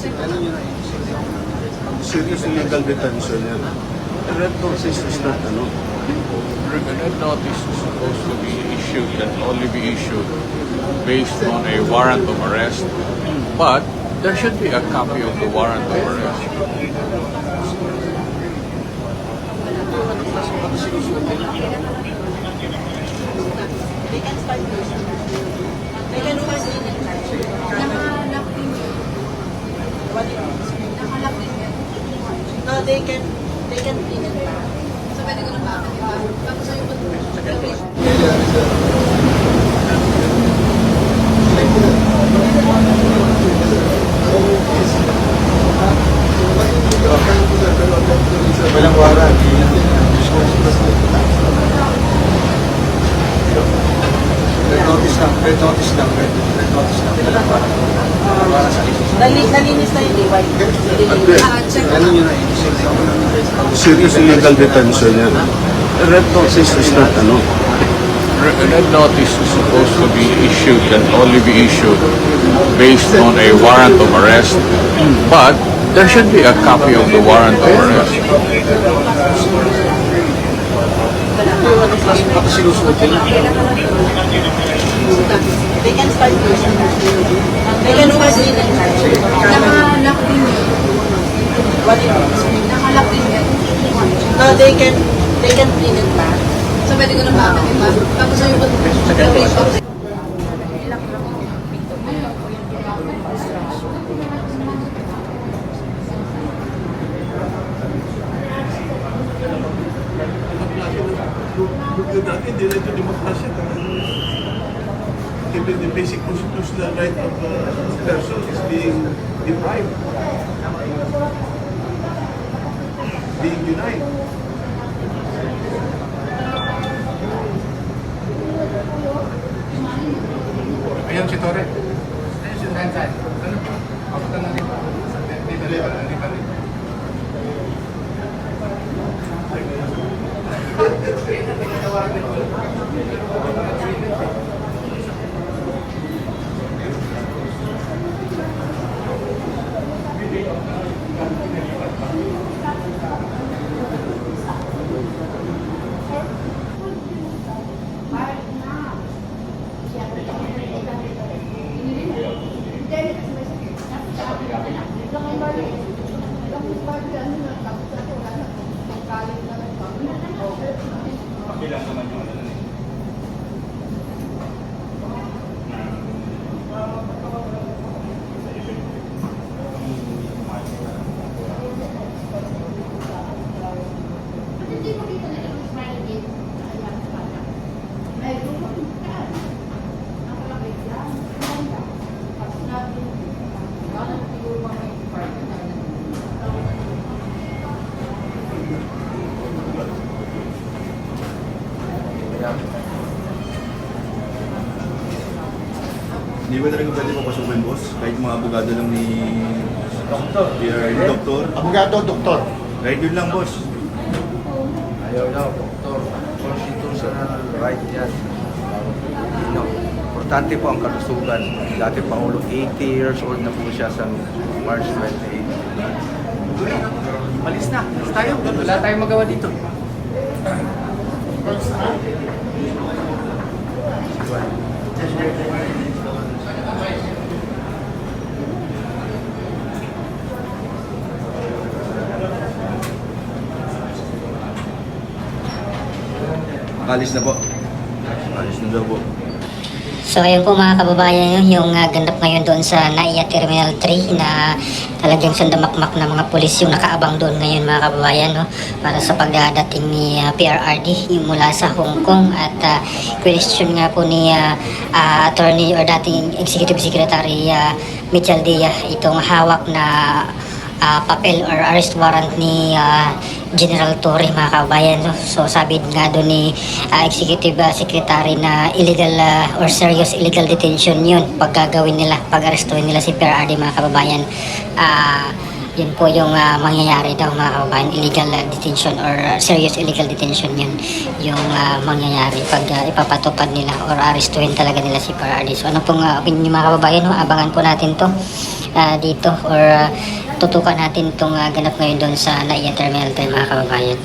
Ano yun ay serious illegal detention yan. The red notice is not ano. A red notice is supposed to be issued and only be issued based on a warrant of arrest, but there should be a copy of the warrant of arrest. They can start using. They can first in it. Nakalak din yun. What it is. Nakalak din yun. No, they can clean it back. So, pwede ko na ba? Diba? Tapos yung Walang warrant. Red notice lang. Red notice lang. Red notice lang. Walang warrant. Nalinis na yun, di ba? Ano yun ay serious illegal detention yan. The red notice is not ano. A red notice is supposed to be issued and only be issued based on a warrant of arrest, but there should be a copy of the warrant of arrest. They can start using. They can first in it. nakalak din yun. What it is. Nakalak din yun. No, they can clean it back. So, pwede ko na ba? Diba? Tapos yung Dati, diretso demokrasya. Even the basic constitutional right of person is being deprived, being denied. Ayun si Torre. Ayun si Tansan. Ano? Papunta na rin. Dito rin. Hindi ba talaga pwede papasukin, boss? Kahit mga abogado lang ni Doktor. Abogado, doktor. Kahit yun lang, boss. Ayaw daw, doktor. Constitutional right yan. No. Importante po ang kalusugan. Dati Pangulo, 80 years old na po siya sa March 28. Malis na. Malis tayo. Wala tayong magawa dito. Alis na po. Alis na daw po. So ayun po mga kababayan, yung ganap ngayon doon sa NAIA Terminal 3 na talagang sandamakmak na mga pulis yung nakaabang doon ngayon mga kababayan, no? Para sa pagdating ni PRRD yung mula sa Hong Kong at question nga po ni attorney or dating executive secretary Michel Dia itong hawak na papel or arrest warrant ni General Torre mga kabayan. So sabi nga doon ni Executive Secretary na illegal or serious illegal detention yun pag gagawin nila, pag arestuhin nila si PRRD mga kababayan. yun po yung mangyayari daw mga kababayan, illegal detention or serious illegal detention yun yung mangyayari pag ipapatupad nila or arestuhin talaga nila si PRRD. So ano pong opinion niyo mga kababayan, no? Abangan po natin to dito or tutukan natin itong ganap ngayon doon sa NAIA Terminal 3 mga kababayan.